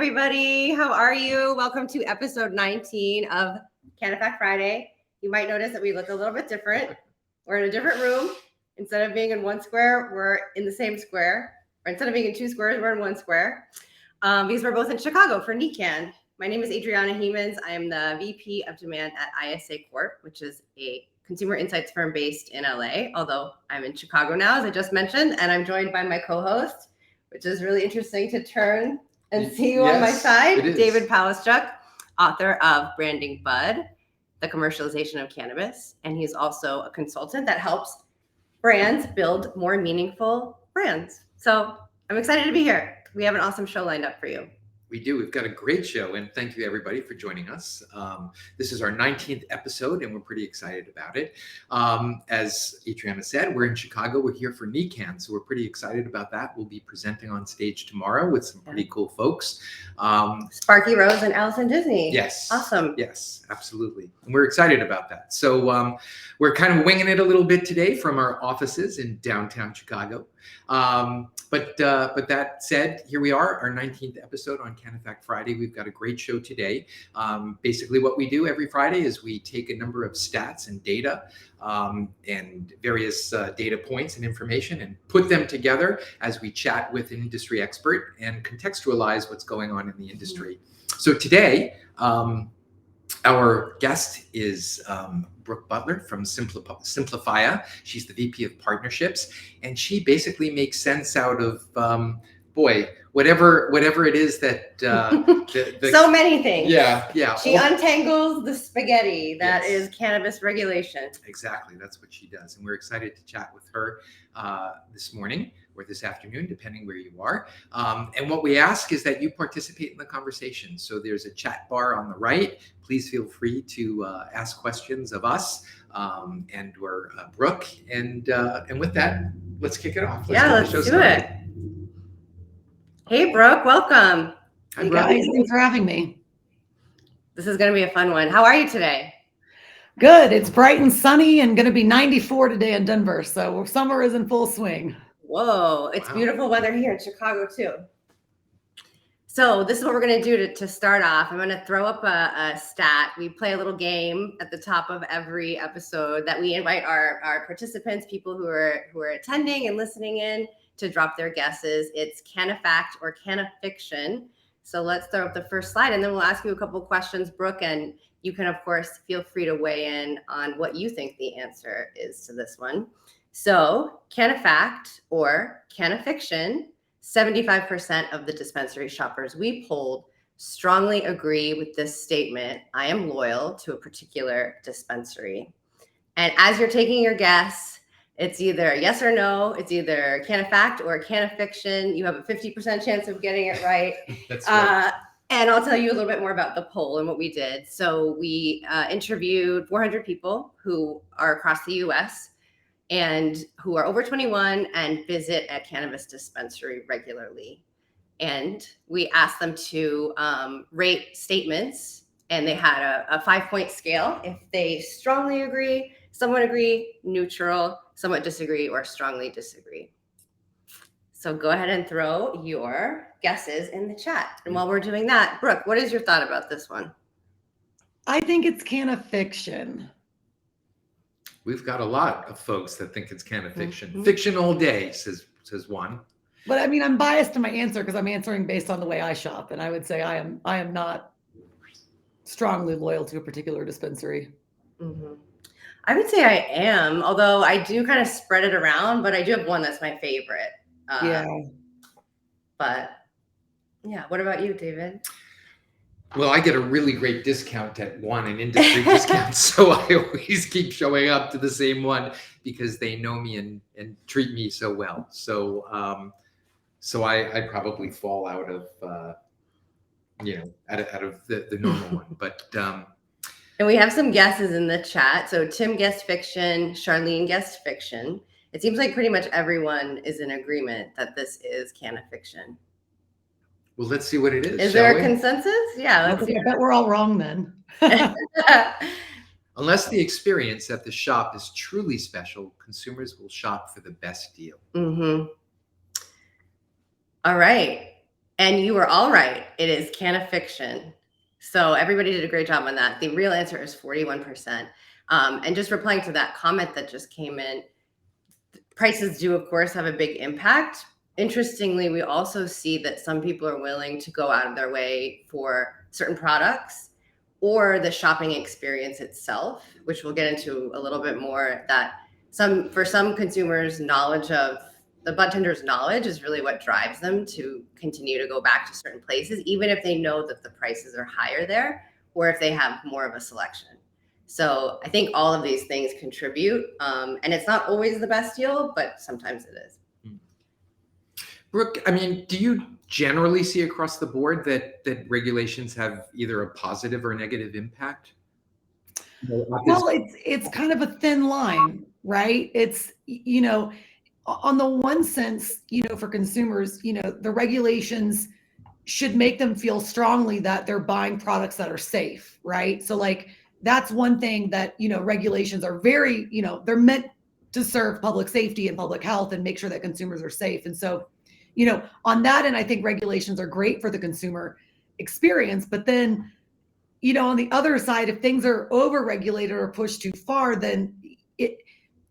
everybody. How are you? Welcome to episode 19 of CANNAfact Friday. You might notice that we look a little bit different. We're in a different room. Instead of being in one square, we're in the same square. Or instead of being in two squares, we're in one square. Because we're both in Chicago for NECAN. My name is Adriana Hemans. I am the VP of Demand at ISA Corp, which is a consumer insights firm based in LA, although I'm in Chicago now, as I just mentioned, and I'm joined by my co-host, which is really interesting to turn and see you on my side, David Palaschuk, author of Branding Bud, The Commercialization of Cannabis, and he's also a consultant that helps brands build more meaningful brands. So I'm excited to be here. We have an awesome show lined up for you. We do. We've got a great show, and thank you everybody for joining us. This is our 19th episode, and we're pretty excited about it. As Adriana said, we're in Chicago. We're here for NECAN, so we're pretty excited about that. We'll be presenting on stage tomorrow with some pretty cool folks. Sparky Rose and Allison Disney. Yes. Awesome. Yes, absolutely. And we're excited about that. So we're kind of winging it a little bit today from our offices in downtown Chicago. But that said, here we are, our 19th episode on CANNAfact Friday. We've got a great show today. Basically what we do every Friday is we take a number of stats and data and various data points and information and put them together as we chat with an industry expert and contextualize what's going on in the industry. So today, our guest is Brooke Butler from Simplifia. She's the VP of Partnerships, and she basically makes sense out of whatever it is that so many things. Yeah. She untangles the spaghetti that is cannabis regulation. Exactly, that's what she does, and we're excited to chat with her this morning or this afternoon, depending where you are. And what we ask is that you participate in the conversation. So there's a chat bar on the right. Please feel free to ask questions of us and or Brooke. And with that, let's kick it off. Let's do it. Hey, Brooke, welcome. Hi, guys. Thanks for having me. This is going to be a fun one. How are you today? Good. It's bright and sunny and going to be 94 today in Denver. So summer is in full swing. Whoa, it's beautiful weather here in Chicago too. So this is what we're going to do to start off. I'm going to throw up a stat. We play a little game at the top of every episode that we invite our participants, people who are attending and listening in, to drop their guesses. It's CANNAfact or CANNAfiction. So let's throw up the first slide, and then we'll ask you a couple of questions, Brooke, and you can, of course, feel free to weigh in on what you think the answer is to this one. So CANNAfact or CANNAfiction, 75% of the dispensary shoppers we polled strongly agree with this statement: I am loyal to a particular dispensary. And as you're taking your guess, it's either yes or no. It's either CANNAfact or CANNAfiction. You have a 50% chance of getting it right. That's right. And I'll tell you a little bit more about the poll and what we did. So we interviewed 400 people who are across the US and who are over 21 and visit a cannabis dispensary regularly. And we asked them to rate statements, and they had a 5-point scale. If they strongly agree, somewhat agree, neutral, somewhat disagree, or strongly disagree. So go ahead and throw your guesses in the chat. And while we're doing that, Brooke, what is your thought about this one? I think it's CANNAfiction. We've got a lot of folks that think it's CANNAfiction. Mm-hmm. Fiction all day, says one. But I mean, I'm biased to my answer because I'm answering based on the way I shop, and I would say I am not strongly loyal to a particular dispensary. Mm-hmm. I would say I am, although I do kind of spread it around, but I do have one that's my favorite. But yeah, what about you, David? Well, I get a really great discount at one, an industry discount. So I always keep showing up to the same one because they know me and treat me so well. So I probably fall out of, out of the normal one. But and we have some guesses in the chat. So Tim guessed fiction, Charlene guessed fiction. It seems like pretty much everyone is in agreement that this is CANNAfiction. Well, let's see what it is. Is there a consensus? Yeah, let's see. I bet we're all wrong then. Unless the experience at the shop is truly special, consumers will shop for the best deal. Mm-hmm. All right. And you were all right. It is CANNAfiction. So everybody did a great job on that. The real answer is 41%. And just replying to that comment that just came in, prices do, of course, have a big impact. Interestingly, we also see that some people are willing to go out of their way for certain products or the shopping experience itself, which we'll get into a little bit more, that for some consumers, knowledge of the bud tender's knowledge is really what drives them to continue to go back to certain places, even if they know that the prices are higher there or if they have more of a selection. So I think all of these things contribute, and it's not always the best deal, but sometimes it is. Brooke, I mean, do you generally see across the board that regulations have either a positive or negative impact? Well, it's kind of a thin line, right? It's, you know, on the one sense, you know, for consumers, you know, the regulations should make them feel strongly that they're buying products that are safe, right? So like, that's one thing that, you know, regulations are very, you know, they're meant to serve public safety and public health and make sure that consumers are safe. And so, you know, on that end, I think regulations are great for the consumer experience. But then, you know, on the other side, if things are over-regulated or pushed too far, then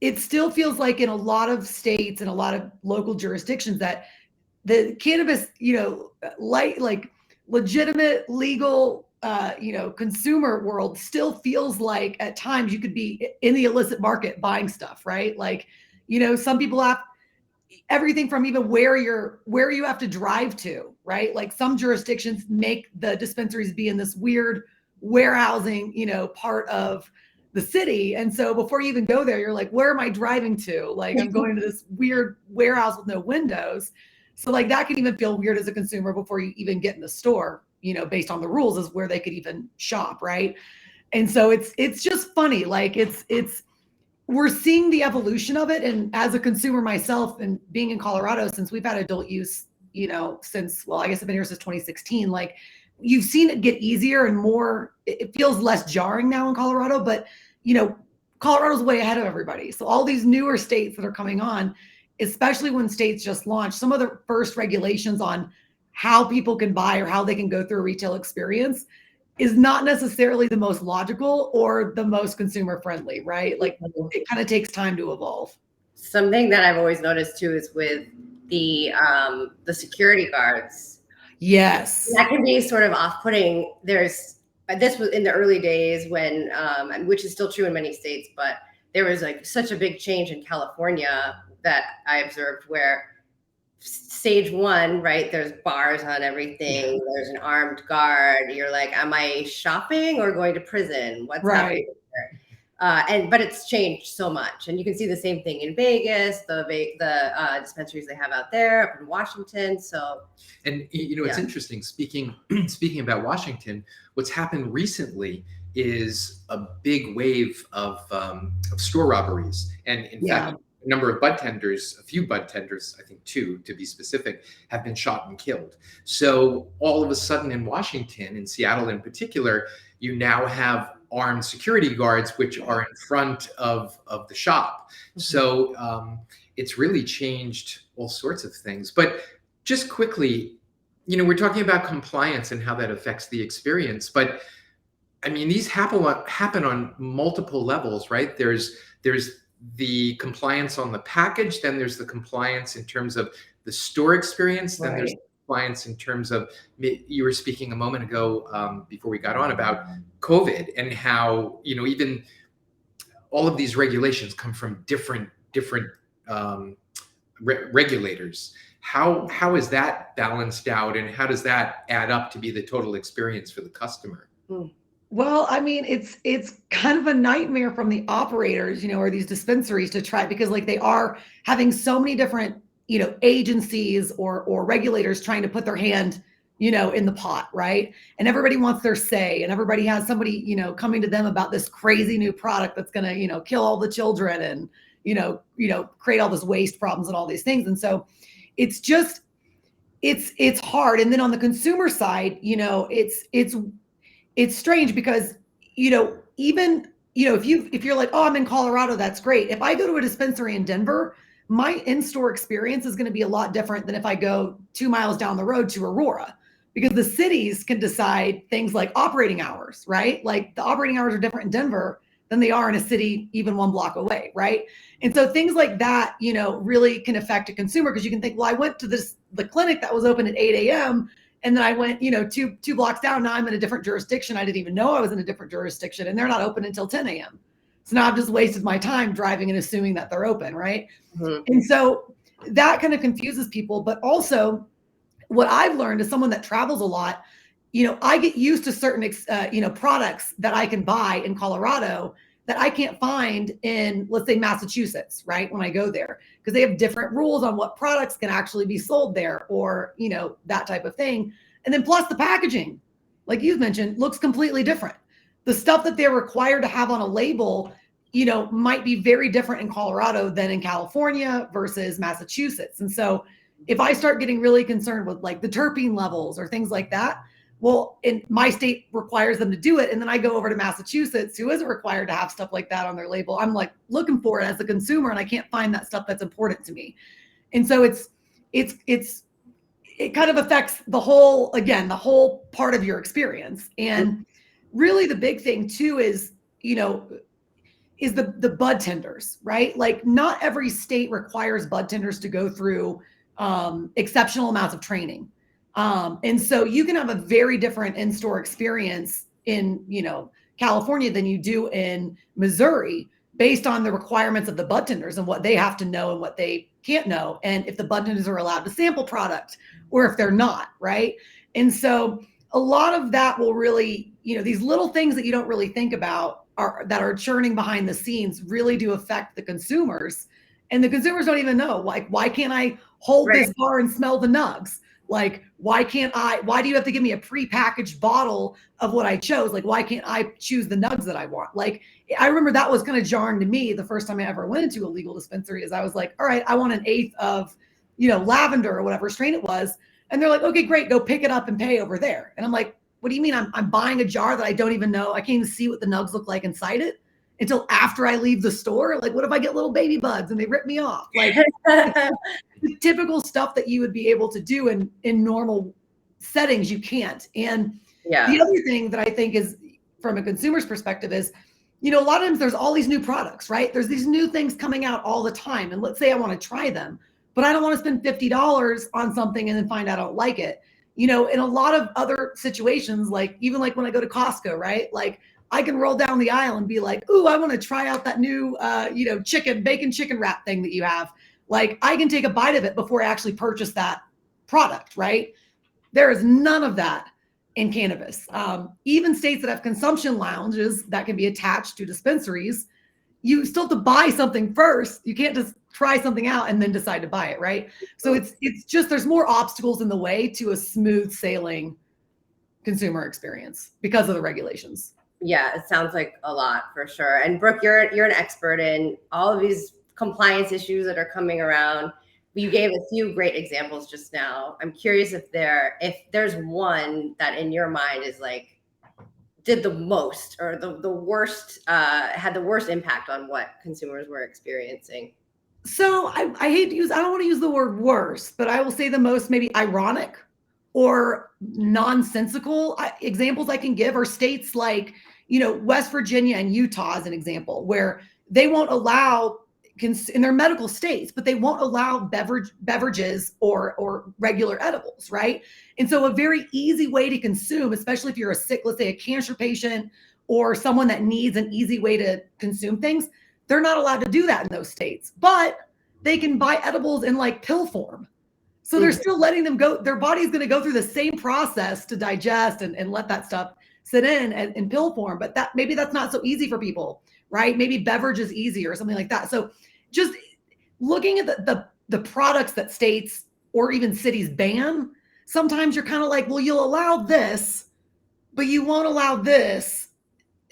it still feels like in a lot of states and a lot of local jurisdictions that the cannabis, you know, like legitimate, legal, you know, consumer world still feels like at times you could be in the illicit market buying stuff, right? Like, you know, some people have everything from even where you have to drive to, right? Like some jurisdictions make the dispensaries be in this weird warehousing, you know, part of the city. And so before you even go there, you're like, where am I driving to? Like I'm going to this weird warehouse with no windows. So like that can even feel weird as a consumer before you even get in the store, you know, based on the rules is where they could even shop, right? And so it's just funny. Like we're seeing the evolution of it. And as a consumer myself and being in Colorado, since we've had adult use, you know, since, well, I guess I've been here since 2016, like you've seen it get easier and more, it feels less jarring now in Colorado, but you know, Colorado's way ahead of everybody. So all these newer states that are coming on, especially when states just launched, some of the first regulations on how people can buy or how they can go through a retail experience is not necessarily the most logical or the most consumer friendly, right? Like it kind of takes time to evolve. Something that I've always noticed too is with the security guards. Yes. That can be sort of off-putting. This was in the early days when, which is still true in many states, but there was like such a big change in California that I observed where stage one, right? There's bars on everything. Yeah. There's an armed guard. You're like, am I shopping or going to prison? What's happening here? But it's changed so much, and you can see the same thing in Vegas, the dispensaries they have out there, up in Washington. So, and you know, it's interesting. Speaking about Washington, what's happened recently is a big wave of store robberies, and in fact, a number of bud tenders, a few bud tenders, I think 2 to be specific, have been shot and killed. So all of a sudden in Washington, in Seattle in particular, you now have armed security guards, which are in front of the shop. Mm-hmm. So it's really changed all sorts of things. But just quickly, you know, we're talking about compliance and how that affects the experience. But I mean, these happen on multiple levels, right? There's the compliance on the package, then there's the compliance in terms of the store experience, then there's compliance in terms of, you were speaking a moment ago before we got on about COVID and how, you know, even all of these regulations come from different regulators. How is that balanced out, and how does that add up to be the total experience for the customer? Well, I mean, it's kind of a nightmare from the operators, you know, or these dispensaries to try, because like they are having so many different, you know, agencies or regulators trying to put their hand, you know, in the pot, right? And everybody wants their say, and everybody has somebody, you know, coming to them about this crazy new product that's going to, you know, kill all the children and, you know, create all this waste problems and all these things. And so it's just, it's hard. And then on the consumer side, you know, it's strange because, you know, even, you know, if you're like, oh, I'm in Colorado, that's great. If I go to a dispensary in Denver, my in-store experience is going to be a lot different than if I go 2 miles down the road to Aurora, because the cities can decide things like operating hours, right? Like the operating hours are different in Denver than they are in a city even 1 block away, right? And so things like that, you know, really can affect a consumer, because you can think, well, I went to the clinic that was open at 8 a.m. and then I went, you know, two blocks down. Now I'm in a different jurisdiction. I didn't even know I was in a different jurisdiction, and they're not open until 10 a.m. So now I've just wasted my time driving and assuming that they're open, right? Mm-hmm. And so that kind of confuses people. But also, what I've learned as someone that travels a lot, you know, I get used to certain, you know, products that I can buy in Colorado that I can't find in, let's say, Massachusetts, right? When I go there, because they have different rules on what products can actually be sold there, or, you know, that type of thing. And then plus the packaging, like you've mentioned, looks completely different. The stuff that they're required to have on a label, you know, might be very different in Colorado than in California versus Massachusetts. And so if I start getting really concerned with like the terpene levels or things like that, well, in my state requires them to do it. And then I go over to Massachusetts, who isn't required to have stuff like that on their label. I'm like looking for it as a consumer, and I can't find that stuff that's important to me. And so it kind of affects the whole part of your experience. And really the big thing too is, you know, is the bud tenders, right? Like not every state requires bud tenders to go through exceptional amounts of training. And so you can have a very different in-store experience in, you know, California than you do in Missouri, based on the requirements of the bud tenders and what they have to know and what they can't know. And if the bud tenders are allowed to sample product or if they're not, right? And so a lot of that will really, you know, these little things that you don't really think about that are churning behind the scenes really do affect the consumers. And the consumers don't even know, like, why can't I hold this bar and smell the nugs? Like, why do you have to give me a prepackaged bottle of what I chose? Like, why can't I choose the nugs that I want? Like, I remember that was kind of jarring to me the first time I ever went into a legal dispensary, is I was like, all right, I want 1/8 of, you know, lavender or whatever strain it was. And they're like, okay, great, go pick it up and pay over there. And I'm like, what do you mean? I'm buying a jar that I don't even know. I can't even see what the nugs look like inside it until after I leave the store. Like, what if I get little baby bugs and they rip me off? Like, the typical stuff that you would be able to do in normal settings, you can't. And the other thing that I think is, from a consumer's perspective, is, you know, a lot of times there's all these new products, right? There's these new things coming out all the time. And let's say I want to try them, but I don't want to spend $50 on something and then find out I don't like it. You know, in a lot of other situations, like even like when I go to Costco, right? Like I can roll down the aisle and be like, ooh, I want to try out that new, you know, bacon chicken wrap thing that you have. Like I can take a bite of it before I actually purchase that product, right? There is none of that in cannabis. Even states that have consumption lounges that can be attached to dispensaries, you still have to buy something first. You can't just try something out and then decide to buy it, right? So it's just, there's more obstacles in the way to a smooth sailing consumer experience because of the regulations. Yeah, it sounds like a lot for sure. And Brooke, you're an expert in all of these compliance issues that are coming around. You gave a few great examples just now. I'm curious if there's one that in your mind is like did the most or the worst, had the worst impact on what consumers were experiencing. So I don't want to use the word worse, but I will say the most maybe ironic or nonsensical examples I can give are states like, you know, West Virginia and Utah as an example, where they won't allow in their medical states, but they won't allow beverages or regular edibles, right? And so a very easy way to consume, especially if you're a sick, let's say a cancer patient or someone that needs an easy way to consume things, they're not allowed to do that in those states, but they can buy edibles in like pill form. So they're still letting them go. Their body's going to go through the same process to digest and let that stuff sit in pill form. But maybe that's not so easy for people, right? Maybe beverage is easier or something like that. So just looking at the products that states or even cities ban, sometimes you're kind of like, well, you'll allow this, but you won't allow this.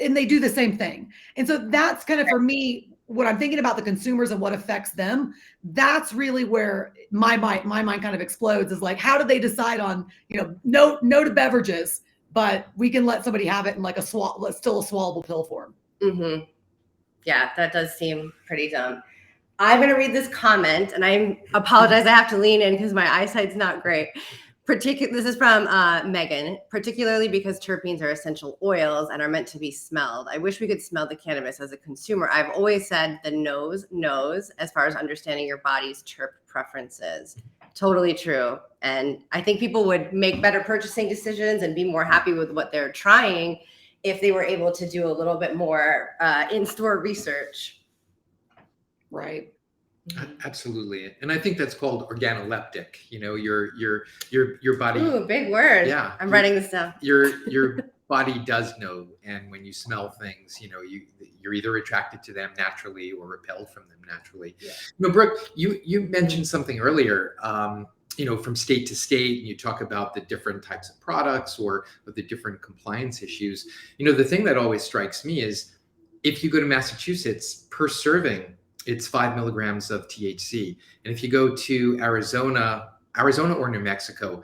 And they do the same thing. And so that's kind of, for me, what I'm thinking about the consumers and what affects them. That's really where my mind kind of explodes, is like, how do they decide on, you know, no to beverages, but we can let somebody have it in like still a swallowable pill form. Mm-hmm. Yeah, that does seem pretty dumb. I'm going to read this comment, and I apologize. I have to lean in because my eyesight's not great. This is from Megan, particularly because terpenes are essential oils and are meant to be smelled. I wish we could smell the cannabis as a consumer. I've always said the nose knows as far as understanding your body's terp preferences. Totally true. And I think people would make better purchasing decisions and be more happy with what they're trying if they were able to do a little bit more in-store research. Right. Absolutely. And I think that's called organoleptic. You know, your body. Ooh, big word. Yeah. I'm writing this down. Your body does know. And when you smell things, you know, you're either attracted to them naturally or repelled from them naturally. Yeah. You know, Brooke, you mentioned something earlier, you know, from state to state, and you talk about the different types of products or the different compliance issues. You know, the thing that always strikes me is if you go to Massachusetts, per serving, it's 5 milligrams of THC. And if you go to Arizona or New Mexico,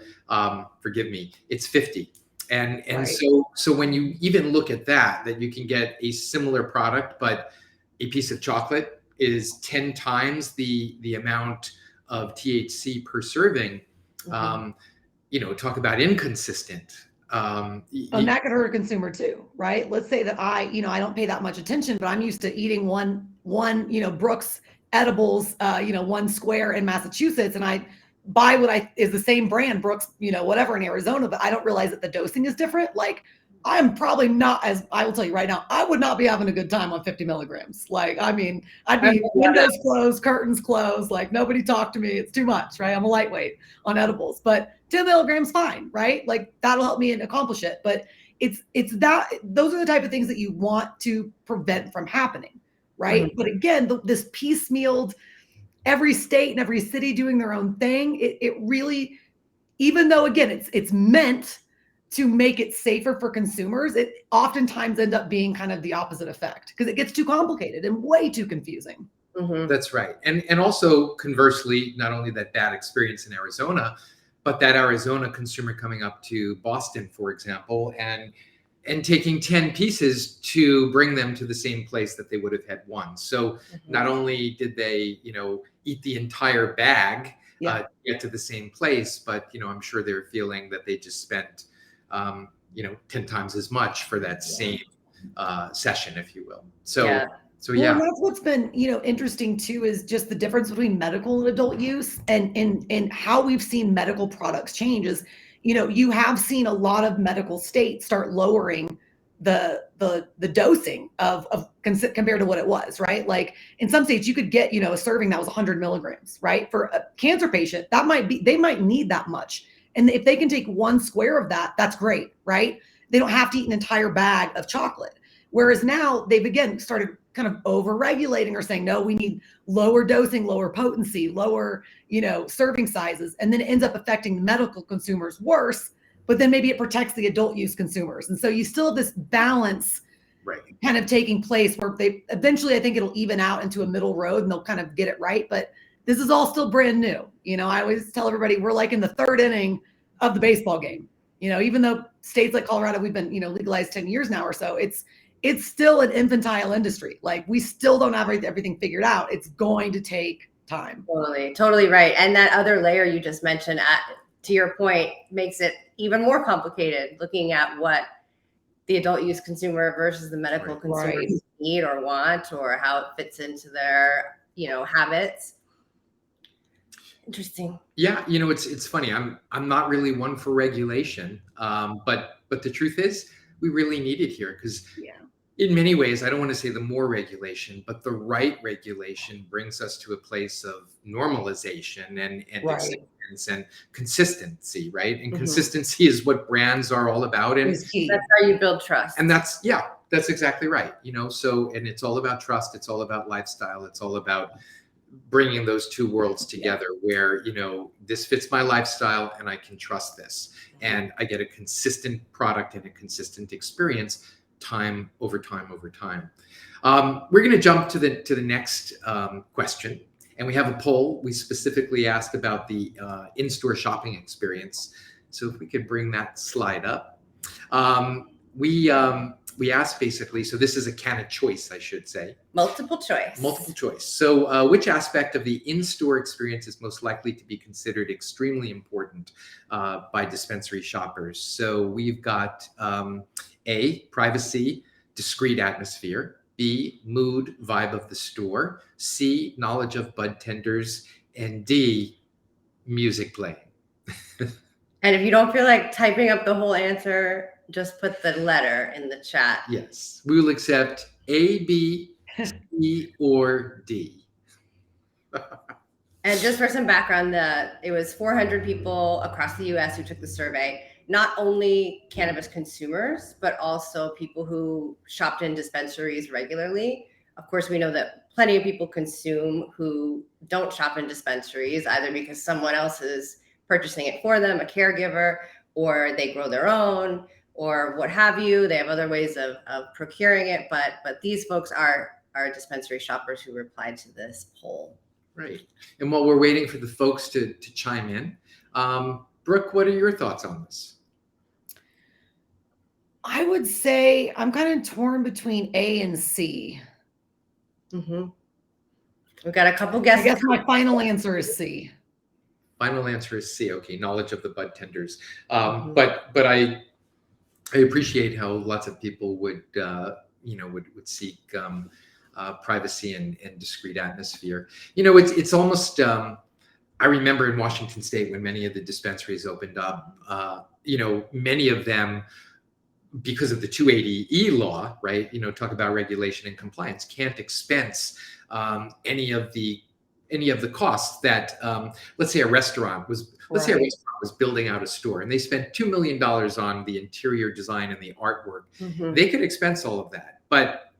forgive me, it's 50. And Right. so when you even look at that you can get a similar product, but a piece of chocolate is 10 times the amount of THC per serving. Mm-hmm. You know, talk about inconsistent. And that could hurt a consumer too, right? Let's say that I don't pay that much attention, but I'm used to eating one, Brooks edibles, one square in Massachusetts, and I buy what is the same brand, Brooks, whatever, in Arizona, but I don't realize that the dosing is different. Like, I'm probably not, as I will tell you right now, I would not be having a good time on 50 milligrams. Like, I mean, I'd be windows closed, curtains closed, like nobody talk to me. It's too much, right? I'm a lightweight on edibles, but 10 milligrams, fine, right? Like, that'll help me accomplish it. But those are the type of things that you want to prevent from happening, right? Mm-hmm. But again, this piecemealed, every state and every city doing their own thing, it really, even though again, it's meant to make it safer for consumers, it oftentimes ends up being kind of the opposite effect because it gets too complicated and way too confusing. Mm-hmm. That's right. And also conversely, not only that bad experience in Arizona, but that Arizona consumer coming up to Boston, for example, and taking 10 pieces to bring them to the same place that they would have had one. So not only did they, eat the entire bag to get to the same place, but, I'm sure they're feeling that they just spent 10 times as much for that same session, if you will. So yeah. And that's what's been, interesting too, is just the difference between medical and adult use and how we've seen medical products change is, you have seen a lot of medical states start lowering the dosing of compared to what it was, right? Like in some states you could get, a serving that was 100 milligrams, right? For a cancer patient, they might need that much. And if they can take one square of that, that's great, right? They don't have to eat an entire bag of chocolate. Whereas now they've again started kind of over-regulating or saying, no, we need lower dosing, lower potency, lower, serving sizes. And then it ends up affecting the medical consumers worse, but then maybe it protects the adult use consumers. And so you still have this balance kind of taking place where they eventually, I think it'll even out into a middle road and they'll kind of get it right. But this is all still brand new. I always tell everybody we're like in the third inning of the baseball game. Even though states like Colorado, we've been, legalized 10 years now or so, it's still an infantile industry. Like we still don't have everything figured out. It's going to take time. Totally right. And that other layer you just mentioned, to your point, makes it even more complicated looking at what the adult use consumer versus the medical consumer need or want, or how it fits into their, habits. Interesting. Yeah, it's funny. I'm not really one for regulation, but the truth is, we really need it here because in many ways, I don't want to say the more regulation, but the right regulation brings us to a place of normalization and acceptance and consistency, right? And consistency is what brands are all about, and that's how you build trust. And that's exactly right. So and it's all about trust. It's all about lifestyle. It's all about bringing those two worlds together where, this fits my lifestyle and I can trust this. And I get a consistent product and a consistent experience time over time over time. We're going to jump to the next question. And we have a poll. We specifically asked about the in-store shopping experience. So if we could bring that slide up. we asked basically, so this is a can of choice, I should say. Multiple choice. Multiple choice. So which aspect of the in-store experience is most likely to be considered extremely important by dispensary shoppers? So we've got A, privacy, discreet atmosphere. B, mood, vibe of the store. C, knowledge of bud tenders. And D, music playing. And if you don't feel like typing up the whole answer, just put the letter in the chat. Yes, we will accept A, B, C, or D. And just for some background, it was 400 people across the US who took the survey, not only cannabis consumers, but also people who shopped in dispensaries regularly. Of course, we know that plenty of people consume who don't shop in dispensaries, either because someone else is purchasing it for them, a caregiver, or they grow their own, or what have you. They have other ways of procuring it, but these folks are dispensary shoppers who replied to this poll. Right. And while we're waiting for the folks to chime in, Brooke, what are your thoughts on this? I would say I'm kind of torn between A and C. Mm-hmm. We've got a couple guesses. I guess my final answer is C. Final answer is C. Okay, knowledge of the bud tenders. But I appreciate how lots of people would seek privacy and discreet atmosphere. It's almost. I remember in Washington State when many of the dispensaries opened up. Many of them, because of the 280E law, right? Talk about regulation and compliance, can't expense any of the costs that, let's say a restaurant was building out a store and they spent $2 million on the interior design and the artwork. Mm-hmm. They could expense all of that, but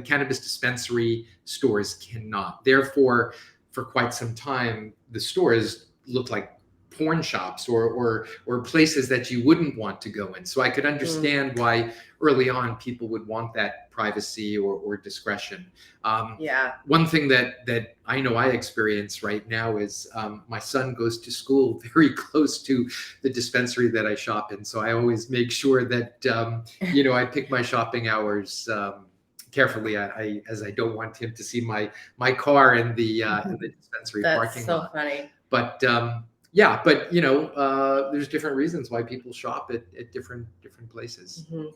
cannabis dispensary stores cannot. Therefore, for quite some time, the stores looked like porn shops or places that you wouldn't want to go in. So I could understand why early on people would want that privacy or discretion. One thing that I know I experience right now is my son goes to school very close to the dispensary that I shop in. So I always make sure that, I pick my shopping hours carefully, as I don't want him to see my car in the dispensary parking lot. That's so funny. But there's different reasons why people shop at different places. Mm-hmm.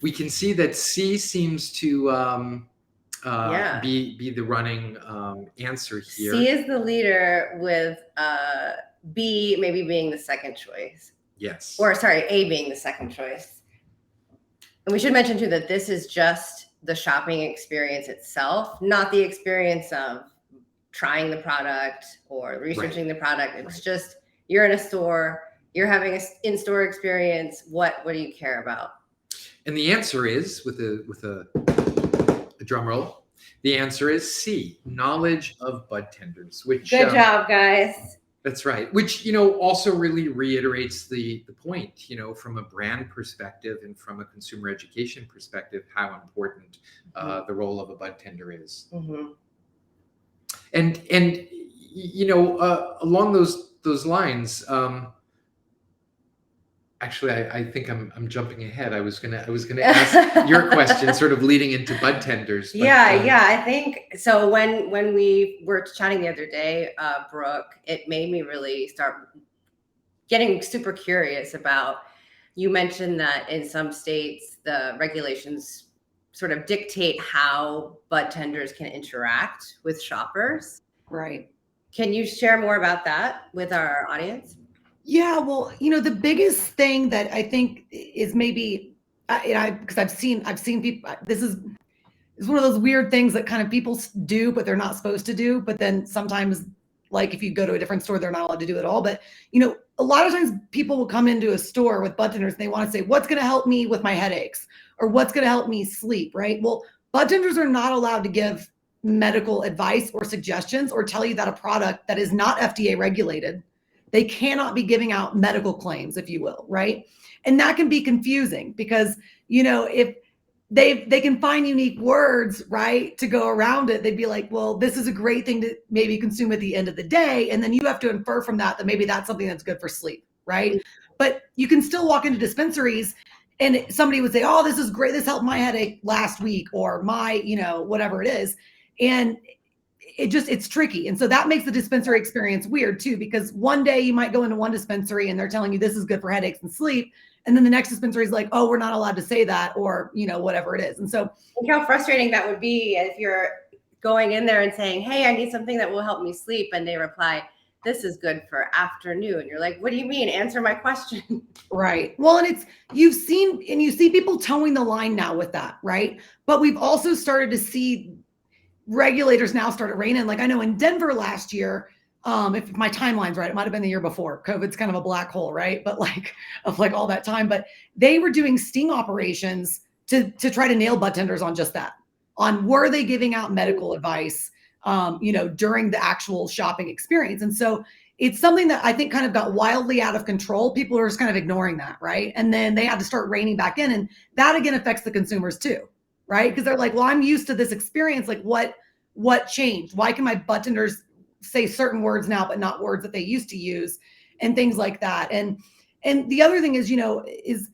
We can see that C seems to be the running answer here. C is the leader, with B maybe being the second choice. Yes. Or sorry, A being the second choice. And we should mention too that this is just the shopping experience itself, not the experience of trying the product or researching the product. It's just, you're in a store, you're having an in-store experience. What do you care about? And the answer is, with a drum roll, the answer is C, knowledge of bud tenders. Which good job, guys. That's right. Which also really reiterates the point, from a brand perspective and from a consumer education perspective, how important the role of a bud tender is. Mm-hmm. And along those lines, actually, I think I'm jumping ahead. I was gonna ask your question, sort of leading into bud tenders. But, I think so. When we were chatting the other day, Brooke, it made me really start getting super curious about. You mentioned that in some states the regulations sort of dictate how bud tenders can interact with shoppers. Right. Can you share more about that with our audience? Yeah, well, the biggest thing that I think is maybe, because I've seen people. This is one of those weird things that kind of people do, but they're not supposed to do. But then sometimes, like if you go to a different store, they're not allowed to do it all. But a lot of times people will come into a store with bud tenders and they want to say, "What's going to help me with my headaches?" or "What's going to help me sleep?" Right? Well, bud tenders are not allowed to give medical advice or suggestions or tell you that a product that is not FDA regulated. They cannot be giving out medical claims, if you will, right? And that can be confusing because, if they can find unique words, right, to go around it, they'd be like, well, this is a great thing to maybe consume at the end of the day. And then you have to infer from that maybe that's something that's good for sleep, right? But you can still walk into dispensaries and somebody would say, oh, this is great, this helped my headache last week, or my, whatever it is. And it's tricky. And so that makes the dispensary experience weird too, because one day you might go into one dispensary and they're telling you this is good for headaches and sleep. And then the next dispensary is like, oh, we're not allowed to say that, or, whatever it is. And so think how frustrating that would be if you're going in there and saying, hey, I need something that will help me sleep. And they reply, this is good for afternoon. You're like, what do you mean? Answer my question. Right. Well, and you see people towing the line now with that, right? But we've also started to see regulators now started reining in. Like I know in Denver last year, if my timeline's right, it might've been the year before. COVID's kind of a black hole, right? But of all that time, but they were doing sting operations to try to nail bud tenders on just that, on were they giving out medical advice, during the actual shopping experience. And so it's something that I think kind of got wildly out of control. People are just kind of ignoring that, right? And then they had to start reining back in. And that again affects the consumers too, right? Because they're like, well, I'm used to this experience. Like what changed? Why can my bud tenders say certain words now, but not words that they used to use, and things like that. And the other thing is, is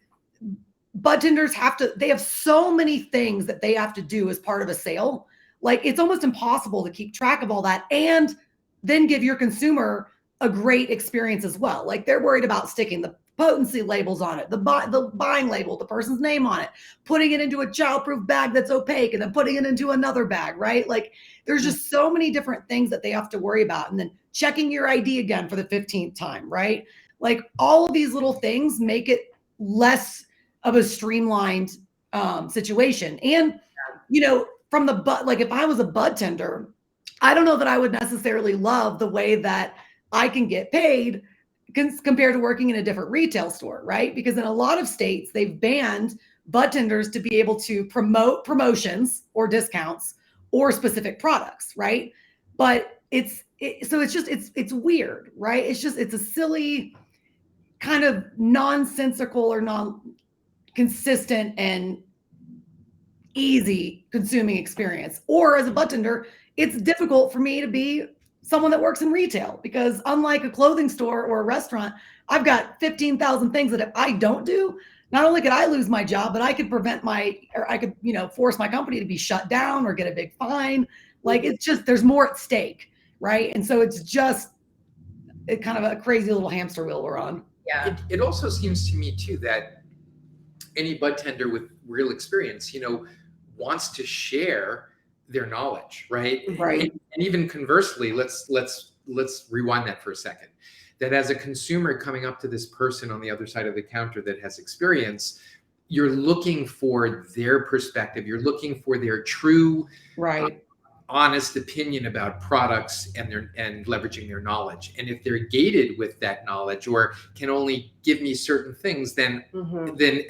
bud tenders they have so many things that they have to do as part of a sale. Like it's almost impossible to keep track of all that and then give your consumer a great experience as well. Like they're worried about sticking the potency labels on it, the buying label, the person's name on it, putting it into a childproof bag that's opaque, and then putting it into another bag, right? Like there's just so many different things that they have to worry about. And then checking your ID again for the 15th time, right? Like all of these little things make it less of a streamlined situation. And, from the bud, like if I was a bud tender, I don't know that I would necessarily love the way that I can get paid compared to working in a different retail store, right? Because in a lot of states, they've banned bud tenders to be able to promote promotions or discounts or specific products, right? But it's weird, right? It's a silly kind of nonsensical or non-consistent and easy consuming experience. Or as a bud tender, it's difficult for me to be someone that works in retail, because unlike a clothing store or a restaurant, I've got 15,000 things that if I don't do, not only could I lose my job, but I could force my company to be shut down or get a big fine. Like it's just, there's more at stake, right? And so it's just kind of a crazy little hamster wheel we're on. Yeah. It also seems to me too that any bud tender with real experience, wants to share their knowledge, right? Right. And even conversely, let's rewind that for a second. That as a consumer coming up to this person on the other side of the counter that has experience, you're looking for their perspective. You're looking for their true, right, honest opinion about products and leveraging their knowledge. And if they're gated with that knowledge or can only give me certain things, then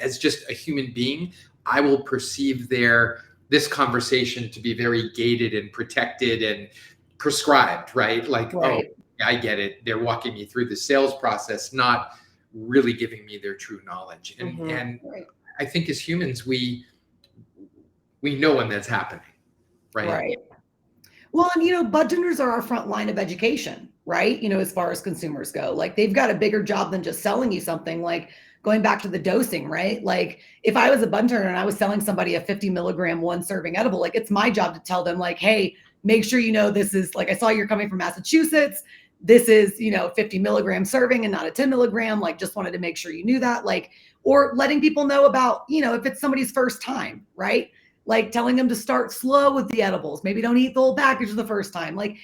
as just a human being, I will perceive this conversation to be very gated and protected and prescribed, right? Like, right. Oh, I get it. They're walking me through the sales process, not really giving me their true knowledge. And right. I think as humans, we know when that's happening, right? Right. Well, and bud tenders are our front line of education, right? As far as consumers go, like they've got a bigger job than just selling you something. Like going back to the dosing, right? Like if I was a bud tender and I was selling somebody a 50 milligram one serving edible, like it's my job to tell them like, hey, make sure this is, like, I saw you're coming from Massachusetts. This is, 50 milligram serving and not a 10 milligram. Like just wanted to make sure you knew that, like, or letting people know about, if it's somebody's first time, right? Like telling them to start slow with the edibles. Maybe don't eat the whole package the first time. Like,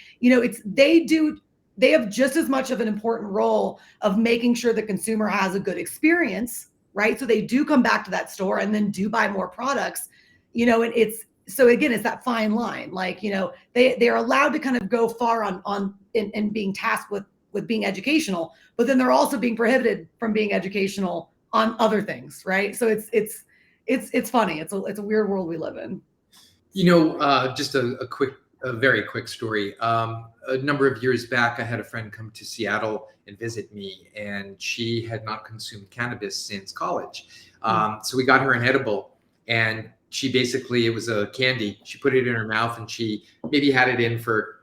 they have just as much of an important role of making sure the consumer has a good experience, right? So they do come back to that store and then do buy more products, and so again, it's that fine line. Like, they're allowed to kind of go far on being tasked with being educational, but then they're also being prohibited from being educational on other things, right? So it's funny. It's a weird world we live in. Just a very quick story. A number of years back, I had a friend come to Seattle and visit me, and she had not consumed cannabis since college. So we got her an edible, and she basically, it was a candy. She put it in her mouth and she maybe had it in for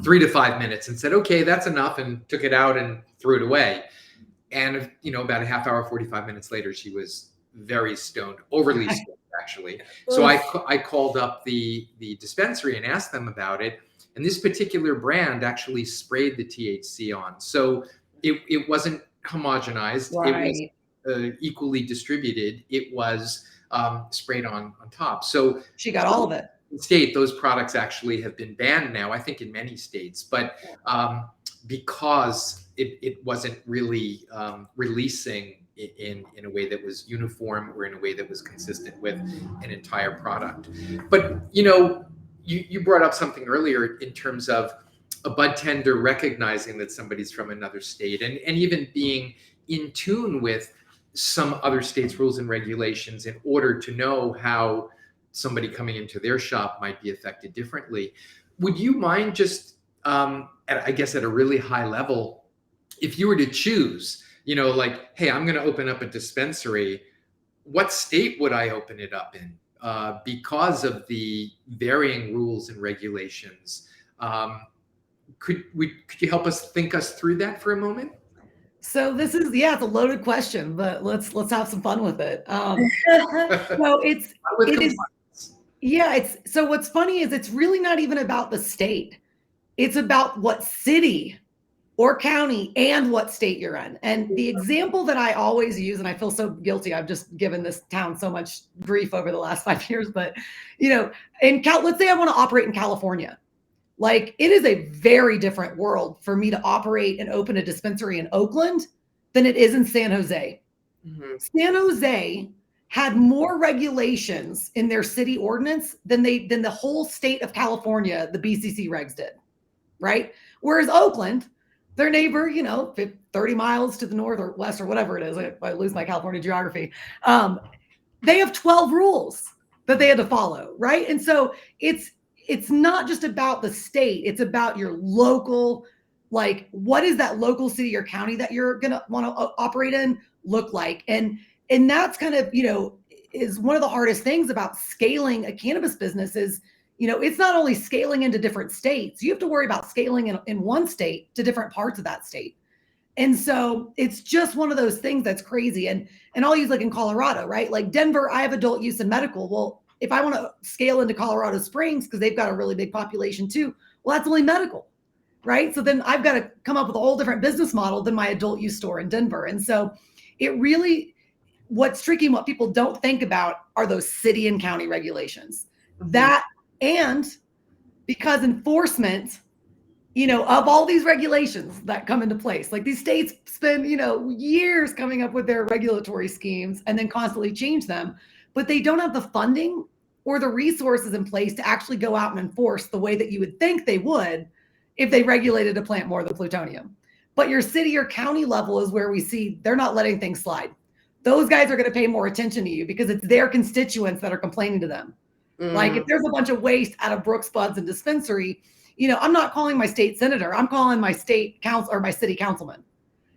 3 to 5 minutes and said, okay, that's enough, and took it out and threw it away. And, about a half hour, 45 minutes later, she was very stoned, overly stoned actually. So I called up the dispensary and asked them about it. And this particular brand actually sprayed the THC on. So it wasn't homogenized. Right. It was equally distributed. It was sprayed on top. So she got all of it. State, those products actually have been banned now, I think in many states, but because it wasn't really releasing in a way that was uniform or in a way that was consistent with an entire product. But you brought up something earlier in terms of a bud tender recognizing that somebody's from another state and even being in tune with some other states' rules and regulations in order to know how somebody coming into their shop might be affected differently. Would you mind just, I guess at a really high level, if you were to choose, like, hey, I'm going to open up a dispensary, what state would I open it up in? Because of the varying rules and regulations. Could you help us think us through that for a moment? So this is, it's a loaded question, but let's have some fun with it. So what's funny is it's really not even about the state. It's about what city or county and what state you're in. And the example that I always use, and I feel so guilty, I've just given this town so much grief over the last 5 years, but let's say I want to operate in California. Like, it is a very different world for me to operate and open a dispensary in Oakland than it is in San Jose. Mm-hmm. San Jose had more regulations in their city ordinance than the whole state of California, the BCC regs did, right? Whereas Oakland, their neighbor, 30 miles to the north or west or whatever it is, I lose my California geography, they have 12 rules that they had to follow, right? And so it's not just about the state, it's about your local, like, what is that local city or county that you're going to want to operate in look like? And that's kind of, is one of the hardest things about scaling a cannabis business is, it's not only scaling into different states, you have to worry about scaling in one state to different parts of that state. And so it's just one of those things that's crazy. And I'll use like in Colorado, right? Like Denver, I have adult use and medical. Well, if I want to scale into Colorado Springs, because they've got a really big population too, well, that's only medical, right? So then I've got to come up with a whole different business model than my adult use store in Denver. And so it really, what's tricky and what people don't think about are those city and county regulations. That, and because enforcement, of all these regulations that come into place, like these states spend, years coming up with their regulatory schemes and then constantly change them, but they don't have the funding or the resources in place to actually go out and enforce the way that you would think they would if they regulated a plant more than plutonium. But your city or county level is where we see they're not letting things slide. Those guys are going to pay more attention to you because it's their constituents that are complaining to them. Like if there's a bunch of waste out of Brooks Buds and dispensary, I'm not calling my state senator. I'm calling my state council or my city councilman.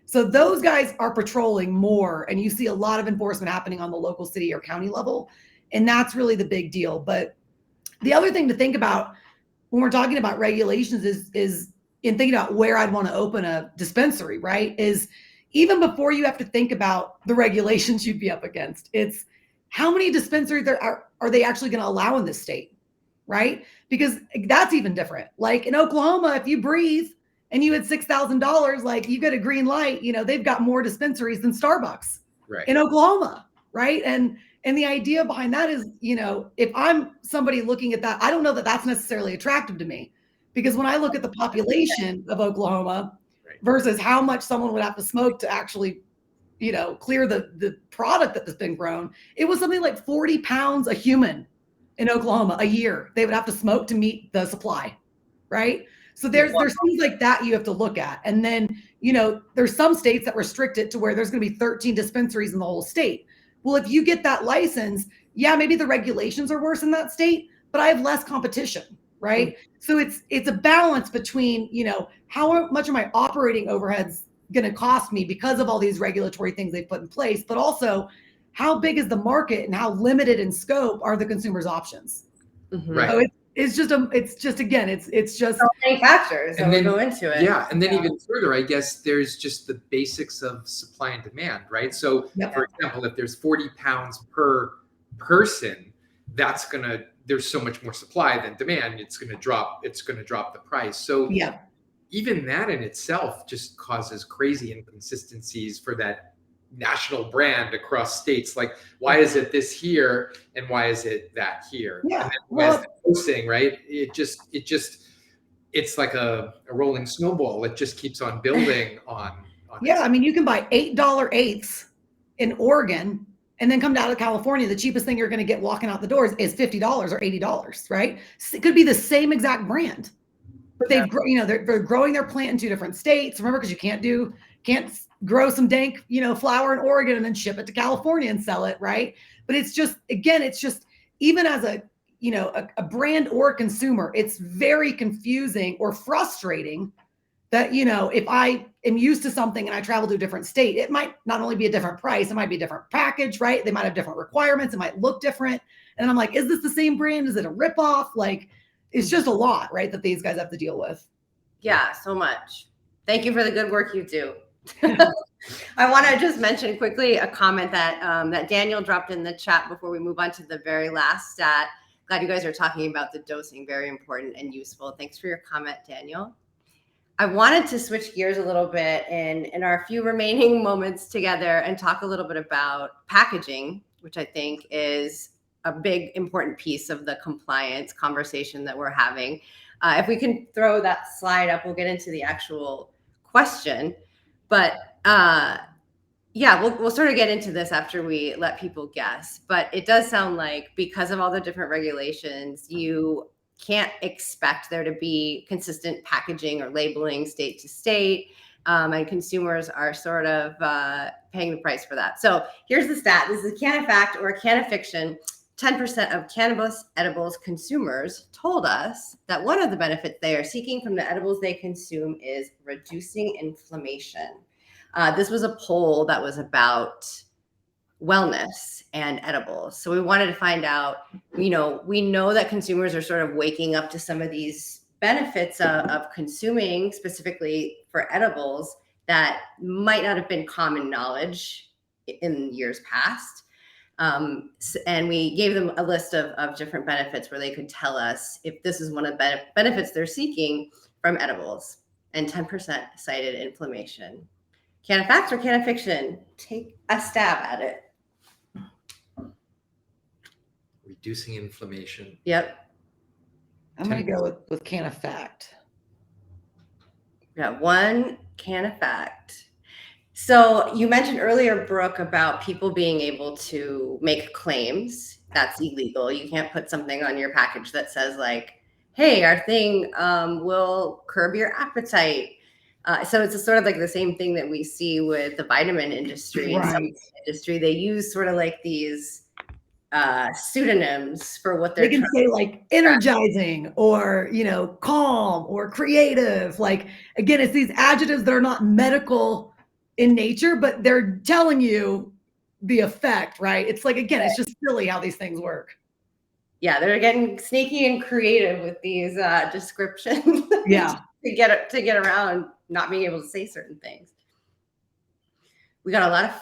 So those guys are patrolling more, and you see a lot of enforcement happening on the local city or county level. And that's really the big deal. But the other thing to think about when we're talking about regulations is in thinking about where I'd want to open a dispensary, right? Is even before you have to think about the regulations you'd be up against, it's how many dispensaries are they actually going to allow in this state, right? Because that's even different. Like in Oklahoma, if you breathe and you had $6,000, like you get a green light, they've got more dispensaries than Starbucks in Oklahoma, right? And the idea behind that is, if I'm somebody looking at that, I don't know that that's necessarily attractive to me, because when I look at the population of Oklahoma versus how much someone would have to smoke to actually, clear the product that has been grown, it was something like 40 pounds a human in Oklahoma a year they would have to smoke to meet the supply, right? So there's things like that you have to look at. And then, there's some states that restrict it to where there's going to be 13 dispensaries in the whole state. Well, if you get that license, maybe the regulations are worse in that state, but I have less competition, right? So it's a balance between, how much are my operating overheads going to cost me because of all these regulatory things they've put in place, but also how big is the market and how limited in scope are the consumer's options. Right. it's just So manufacturers that And then- will go into it. Yeah, and then even further, I guess there's just the basics of supply and demand, right? So, Yep. for example, if there's 40 pounds per person, there's so much more supply than demand. It's gonna drop the price. So yeah. even that in itself just causes crazy inconsistencies for that national brand across states. Like, why is it this here and why is it that here? Yeah. And then as the posting, right? It's like a rolling snowball. It just keeps on building on. Yeah, I mean, you can buy $8 eighths in Oregon and then come down to California. The cheapest thing you're going to get walking out the doors is $50 or $80, right? It could be the same exact brand, but they're growing their plant in 2 different states. Remember, because you can't grow some dank, flower in Oregon and then ship it to California and sell it, right? But it's just even as a brand or a consumer, it's very confusing or frustrating that, if I am used to something and I travel to a different state, it might not only be a different price, it might be a different package, right? They might have different requirements. It might look different. And I'm like, is this the same brand? Is it a ripoff? Like, it's just a lot, right, that these guys have to deal with. Yeah, so much. Thank you for the good work you do. I want to just mention quickly a comment that Daniel dropped in the chat before we move on to the very last stat. Glad you guys are talking about the dosing. Very important and useful. Thanks for your comment, Daniel. I wanted to switch gears a little bit in our few remaining moments together and talk a little bit about packaging, which I think is a big important piece of the compliance conversation that we're having. If we can throw that slide up, we'll get into the actual question. But we'll sort of get into this after we let people guess. But it does sound like because of all the different regulations, you can't expect there to be consistent packaging or labeling state to state. And consumers are sort of paying the price for that. So here's the stat. This is a CANNAfact or a CANNAfiction. 10% of cannabis edibles consumers told us that one of the benefits they are seeking from the edibles they consume is reducing inflammation. This was a poll that was about wellness and edibles. So we wanted to find out, we know that consumers are sort of waking up to some of these benefits of consuming specifically for edibles that might not have been common knowledge in years past. And we gave them a list of different benefits where they could tell us if this is one of the benefits they're seeking from edibles. And 10% cited inflammation. CANNAfact or CANNAfiction? Take a stab at it. Reducing inflammation. Yep. I'm going to go with CANNAfact. Got one CANNAfact. So you mentioned earlier, Brooke, about people being able to make claims. That's illegal. You can't put something on your package that says like, hey, our thing will curb your appetite. So it's sort of like the same thing that we see with the vitamin industry. Right. In some industry, they use sort of like these pseudonyms for what they can say, like energizing or calm or creative. Like, again, it's these adjectives that are not medical in nature, but they're telling you the effect, right? It's like, again, it's just silly how these things work. Yeah, they're getting sneaky and creative with these descriptions. Yeah. to get around not being able to say certain things. We got a lot of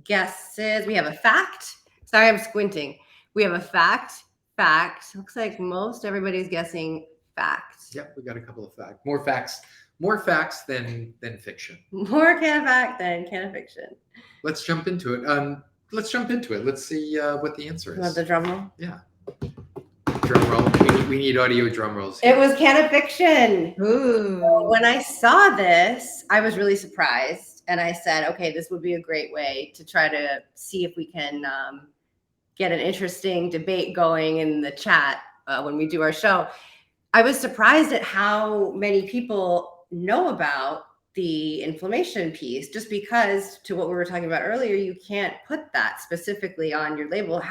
guesses. We have a fact. Sorry, I'm squinting. We have a fact. Looks like most everybody's guessing fact. Yep, we got a couple of facts. More facts than fiction. More CANNAfact than CANNAfiction. Let's jump into it. Let's see what the answer is. You want the drum roll? Yeah. Drum roll. We need audio drum rolls here. It was CANNAfiction. Ooh. So when I saw this, I was really surprised. And I said, okay, this would be a great way to try to see if we can get an interesting debate going in the chat when we do our show. I was surprised at how many people know about the inflammation piece, just because, to what we were talking about earlier, you can't put that specifically on your label.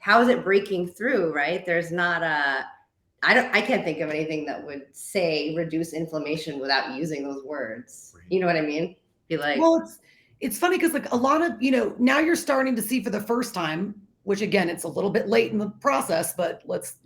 How is it breaking through, right? There's not I can't think of anything that would say reduce inflammation without using those words. You know what I mean? Be like, well, it's funny because like a lot of, now you're starting to see for the first time which again, it's a little bit late in the process, but let's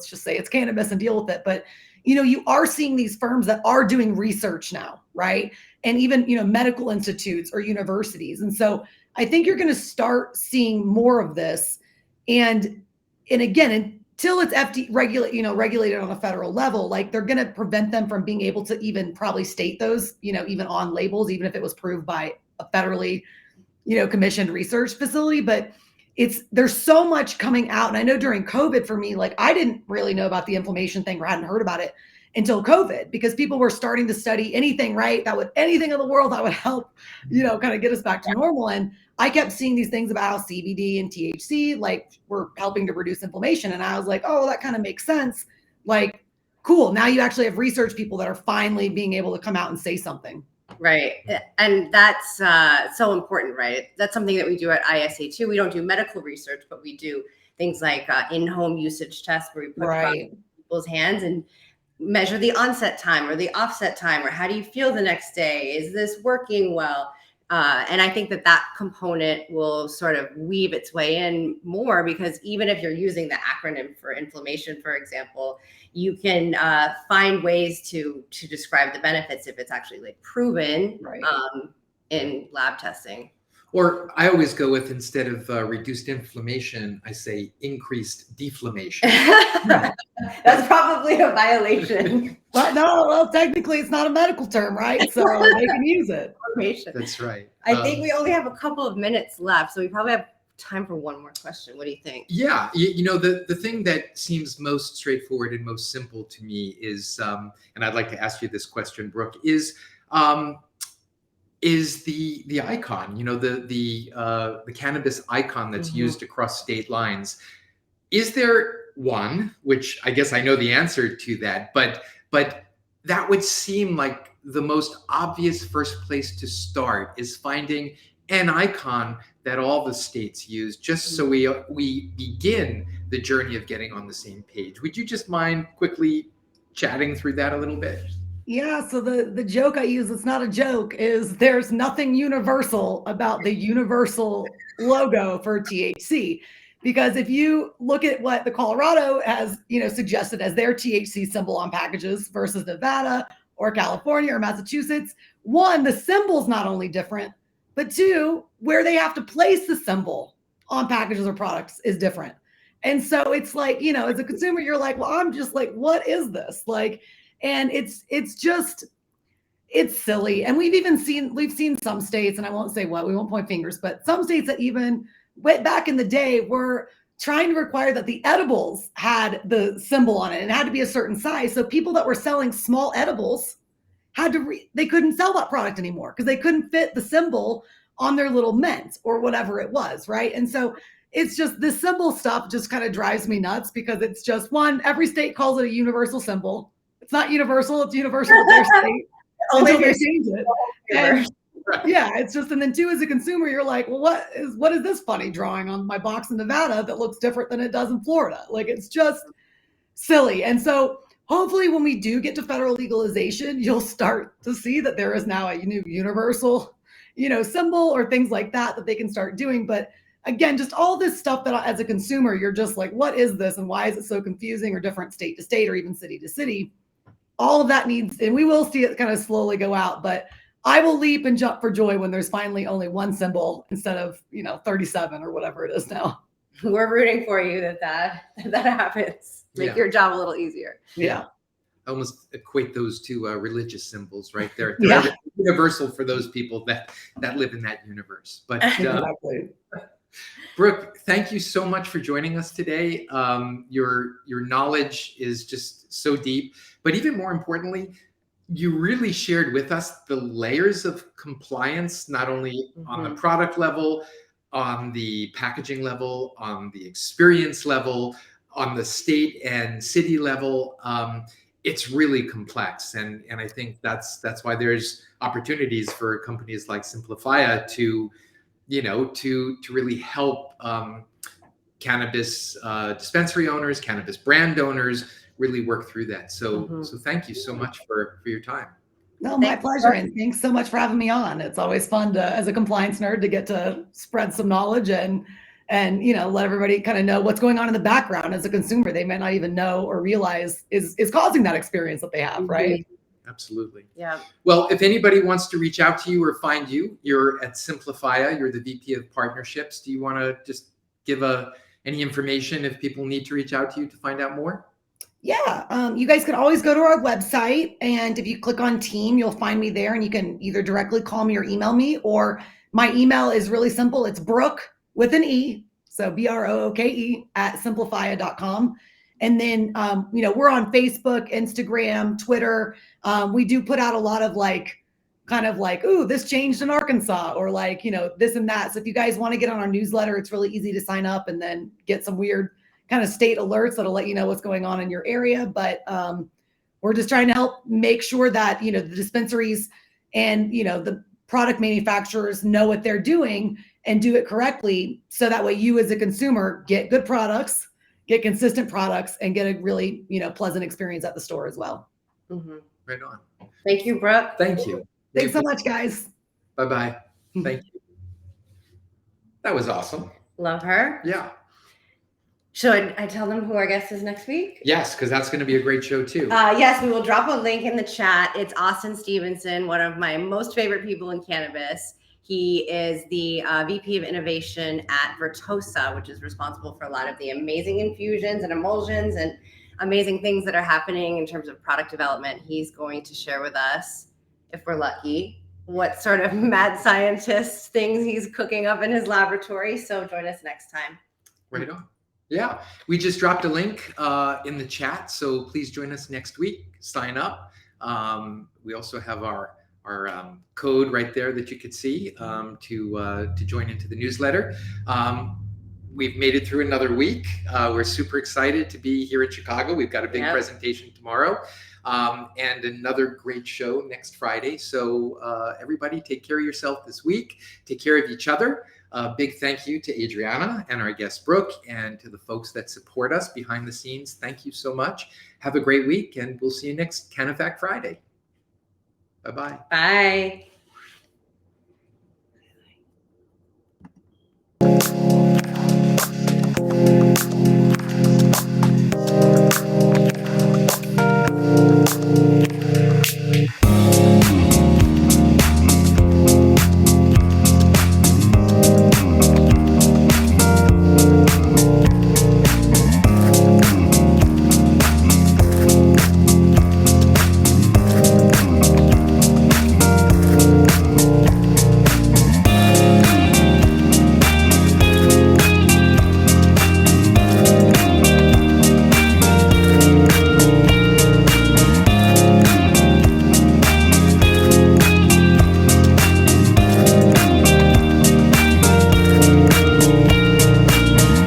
just say it's cannabis and deal with it. But, you are seeing these firms that are doing research now, right? And even, medical institutes or universities. And so I think you're going to start seeing more of this. And again, until it's regulated on a federal level, like they're going to prevent them from being able to even probably state those, even on labels, even if it was proved by a federally, commissioned research facility. But there's so much coming out. And I know during COVID for me, like I didn't really know about the inflammation thing or hadn't heard about it until COVID, because people were starting to study anything, right? Anything in the world that would help, kind of get us back to normal. And I kept seeing these things about how CBD and THC, like were helping to reduce inflammation. And I was like, oh, well, that kind of makes sense. Like, cool. Now you actually have research people that are finally being able to come out and say something. Right. And that's so important, right? That's something that we do at ISA too. We don't do medical research, but we do things like in-home usage tests where we put products in people's hands and measure the onset time or the offset time, or how do you feel the next day? Is this working well? And I think that component will sort of weave its way in more, because even if you're using the acronym for inflammation, for example, you can find ways to describe the benefits if it's actually like proven in lab testing. Or I always go with, instead of reduced inflammation, I say increased deflammation. That's probably a violation. But no, well, technically it's not a medical term, right? So they can use it. That's right. I think we only have a couple of minutes left, so we probably have time for one more question. What do you think? Yeah, the thing that seems most straightforward and most simple to me is, and I'd like to ask you this question, Brooke, is the icon, the cannabis icon that's used across state lines. Is there one, which I guess I know the answer to that, but that would seem like the most obvious first place to start, is finding an icon that all the states use, just so we begin the journey of getting on the same page. Would you just mind quickly chatting through that a little bit? Yeah, so the joke I use, it's not a joke, is there's nothing universal about the universal logo for THC. Because if you look at what the Colorado has, suggested as their THC symbol on packages versus Nevada or California or Massachusetts, one, the symbol's not only different, but two, where they have to place the symbol on packages or products is different. And so it's like, as a consumer, you're like, well, I'm just like, what is this? Like, and it's silly. And we've seen some states, and I won't say what, we won't point fingers, but some states that even went back in the day were trying to require that the edibles had the symbol on it and it had to be a certain size. So people that were selling small edibles they couldn't sell that product anymore because they couldn't fit the symbol on their little mints or whatever it was, right? And so it's just, this symbol stuff just kind of drives me nuts, because it's just, one, every state calls it a universal symbol. It's not universal, it's universal with their state until they change it. And yeah, it's just, and then two, as a consumer, you're like, well, what is this funny drawing on my box in Nevada that looks different than it does in Florida? Like, it's just silly. And so hopefully when we do get to federal legalization, you'll start to see that there is now a new universal, symbol or things like that they can start doing. But again, just all this stuff that as a consumer, you're just like, what is this? And why is it so confusing, or different state to state or even city to city? All of that needs, and we will see it kind of slowly go out, but I will leap and jump for joy when there's finally only one symbol instead of, 37 or whatever it is now. We're rooting for you that happens. Make your job a little easier. Yeah. I almost equate those to religious symbols, right? They're universal for those people that live in that universe. But exactly. Brooke, thank you so much for joining us today. Your knowledge is just so deep, but even more importantly, you really shared with us the layers of compliance, not only on the product level, on the packaging level, on the experience level, on the state and city level. It's really complex, and I think that's why there's opportunities for companies like Simplifia to really help cannabis dispensary owners, cannabis brand owners really work through that. So thank you so much for your time. No, my pleasure. And thanks so much for having me on. It's always fun as a compliance nerd, to get to spread some knowledge and and, let everybody kind of know what's going on in the background as a consumer. They might not even know or realize is causing that experience that they have, right? Absolutely. Yeah. Well, if anybody wants to reach out to you or find you, you're at Simplifia. You're the VP of Partnerships. Do you want to just give any information if people need to reach out to you to find out more? Yeah, you guys can always go to our website, and if you click on team, you'll find me there, and you can either directly call me or email me, or my email is really simple. It's Brooke with an E, so BROOKE @simplifia.com. And then, we're on Facebook, Instagram, Twitter. We do put out a lot of ooh, this changed in Arkansas, or this and that. So if you guys want to get on our newsletter, it's really easy to sign up and then get some weird kind of state alerts that'll let you know what's going on in your area. But we're just trying to help make sure that, the dispensaries and, the product manufacturers know what they're doing and do it correctly. So that way you as a consumer get good products, get consistent products, and get a really, pleasant experience at the store as well. Mm-hmm. Right on. Thank you, Brooke. Thank you. Thanks so much, guys. Bye-bye. Thank you. That was awesome. Love her. Yeah. Should I tell them who our guest is next week? Yes, because that's going to be a great show too. Yes, we will drop a link in the chat. It's Austin Stevenson, one of my most favorite people in cannabis. He is the VP of Innovation at Vertosa, which is responsible for a lot of the amazing infusions and emulsions and amazing things that are happening in terms of product development. He's going to share with us, if we're lucky, what sort of mad scientist things he's cooking up in his laboratory. So join us next time. Right on. Yeah, we just dropped a link in the chat, so please join us next week. Sign up. We also have our code right there that you could see to join into the newsletter. We've made it through another week. We're super excited to be here in Chicago. We've got a big presentation tomorrow and another great show next Friday. So everybody take care of yourself this week. Take care of each other. Big thank you to Adriana and our guest Brooke, and to the folks that support us behind the scenes. Thank you so much. Have a great week, and we'll see you next CANNAfact Friday. Bye-bye. Bye.